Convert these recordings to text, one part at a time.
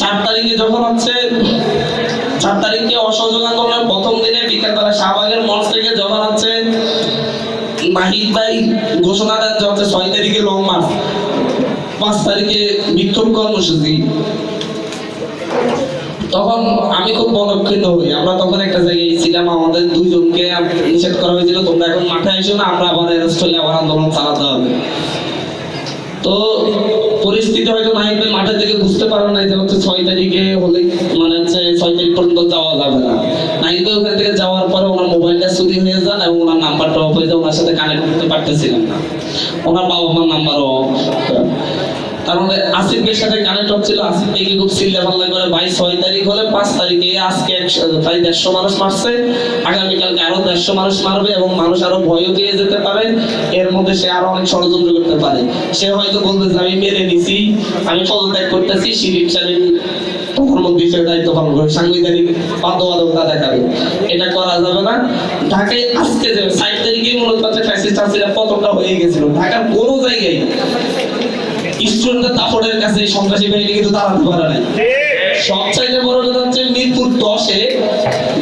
4 তারিখে যখন হচ্ছে 4 তারিখে অসহযোগ আন্দোলনের প্রথম দিনে বিকেলবেলা শাহবাগের মঞ্চ থেকে যখন হচ্ছে নাহিদ ভাই ঘোষণা দেন যে হচ্ছে 6 তারিখে লং মার্চ, 5 তারিখে বিক্ষোভ কর্মসূচি, তখন আমি খুব মনক্ষুণ্ণ হই। আমরা তখন একটা জায়গায় ছিলাম, আমাদের দুইজনকে নিষেধ করা হয়েছিল, তোমরা এখন মাঠে এসো না, আমরা আবার অ্যারেস্ট হলে আবার আন্দোলন চালাতে হবে। তো পরিস্থিতি হয়তো নাহিদ ভাই মাঠে থেকে বুঝতে পারে না যে হচ্ছে 6 তারিখে হলে মানে হচ্ছে 6 তারিখ পর্যন্ত যাওয়া যাবে না। নাহিদ ভাই ওখান থেকে যাওয়ার পরে ওনার মোবাইলটা চুরি হয়ে যান এবং ওনার নাম্বারটা অফ হয়ে যায়, ওনার সাথে কানেক্ট করতে পারতেছিলাম না, ওনার বাবা মার নাম্বারও অফ। তার মানে আসিফের সাথে কানেক্ট হচ্ছিল, আসিফ ভাইকে খুব চিল্লা পাল্লা করে ভাই 6 তারিখ হলে 5 তারিখে আজকে প্রায় 150 মানুষ মারছে, আগামীকালকে আরো 150 মানুষ মারবে এবং মানুষ আরো ভয়ও পেয়ে যেতে পারে, এর মধ্যে সে আরো অনেক ষড়যন্ত্র করতে পারে। সে হয়তো বলবে যে আমি মেরে নিছি, আমি পদত্যাগ করতেছি, শিবির সারিন প্রধানমন্ত্রী হিসেবে দায়িত্ব পালন করে সাংবিধানিক বাধ্যবাধকতা দেখাবে, এটা করা যাবে না। ঢাকায় আজকে যে 7 তারিখে মূলত ফ্যাসিস্ট হাসিনা পতনটা হয়ে গেছিল, ঢাকার কোনো জায়গায় স্টুডেন্টদের দাপটের কাছে সন্ত্রাসী বাহিনী কিন্তু দাঁড়াতে পারে নাই। সবচাইতে বড় কথা হচ্ছে মিরপুর 10-এ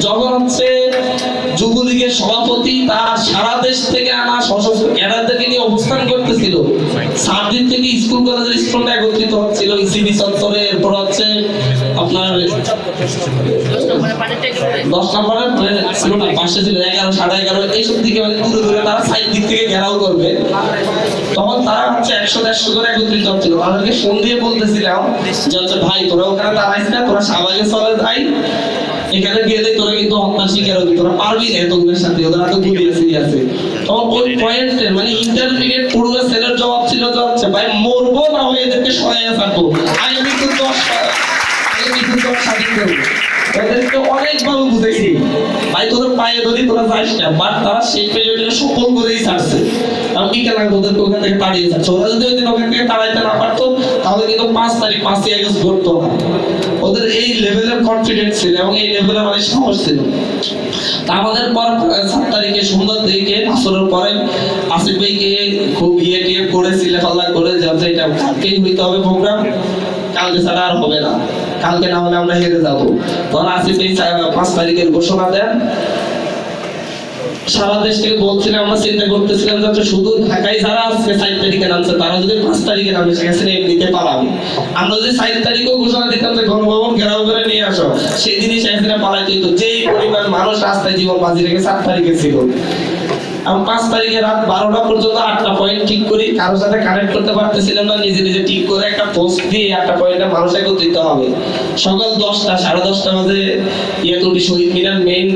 যখন হচ্ছে যুবলীগের সভাপতি তার সারা দেশ থেকে আনা সশস্ত্র ক্যাডারদেরকে নিয়ে অবস্থান করতেছিল, 7 দিন থেকে স্কুল কলেজের স্টুডেন্ট একত্রিত হচ্ছিল ইসিবি চত্বরে, এরপর হচ্ছে আপনার 10 নম্বরে ছিল না, পাশে ছিল 11, 11:30 এইসব দিকে মানে দূরে দূরে তারা সাইড দিক থেকে ঘেরাও করবে। তখন তারা হচ্ছে 100-150 করে একত্রিত হচ্ছিল, তাদেরকে ফোন দিয়ে বলতেছিলাম যে হচ্ছে ভাই তোরা ওখানে দাঁড়াইস না, তোরা শাহবাগে চলে যাই, এখানে গেলে তোরা কিন্তু হত্যা শিকার হবি, তোরা পারবি না এতগুলোর সাথে, ওদের হাতে গুলি আছে। তখন ওই পয়েন্টে মানে ইন্টারমিডিয়েট পড়ুয়া ছেলের জবাব ছিল যে হচ্ছে ভাই মরবো না হয়ে এদেরকে সরাইয়া থাকবো, আগামী 10 স্বাধীন করবো। ওদেরকে অনেকভাবে বুঝেছি ভাই তোদের পায়ে ধরি তোরা যাইস না, বাট তারা সেই পেরিয়ডে সফল করেই ছাড়ছে। আমি বিকেল ওদেরকে ওখান থেকে তাড়িয়ে যাচ্ছে, ওরা যদি ওই দিন ওখান থেকে তাড়াইতে না পারতো তাহলে কিন্তু 5 তারিখ 5ই আগস্ট ঘটতো না। ওদের এই লেভেলের কনফিডেন্স ছিল এবং এই লেভেলের অনেক সাহস ছিল। আমাদের পর 7 তারিখে সুন্দর দিকে আসরের পরে আসিফ ভাইকে খুব টিয়ে করে চিল্লাপাল্লা করে যাতে এটা কালকেই হইতে হবে প্রোগ্রাম, কালকে ছাড়া আর হবে না, কালকে না হলে আমরা হেরে যাবো। তখন আসিফ ভাই 5 তারিখের ঘোষণা দেন। সারা দেশ থেকে বলছিলাম, আমরা চিন্তা করতেছিলাম যে শুধু ঢাকায় যারা আজকে 7 তারিখে নামছে তারা যদি 5 তারিখে নামে সেখানে এমনিতে পালাবে। আমরা যদি 7 তারিখেও ঘোষণা দিতাম যে গণভবন ঘেরাও করে নিয়ে আসো, সেই দিনই সেখানে পালাইতে হতো। যেই পরিমাণ মানুষ রাস্তায় জীবন বাজি রেখে 7 তারিখে ছিল। আমি 5 তারিখে রাত 12টা পর্যন্ত 8টা পয়েন্ট ঠিক করি, কারোর সাথে কানেক্ট করতে পারতেছিলাম না, নিজে নিজে ঠিক করে একটা পোস্ট দিয়ে 8টা পয়েন্টে মানুষ একত্রিত হবে। সকাল 10টা 10:30 বাজে ইয়াতুটি শহীদ মিনার মেইন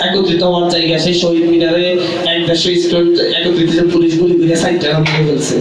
একত্রিত হওয়ার জায়গা, সেই শহীদ মিনারে 150 স্টুডেন্ট একত্রিত পুলিশ গুলি করে 60টা ফেলছে।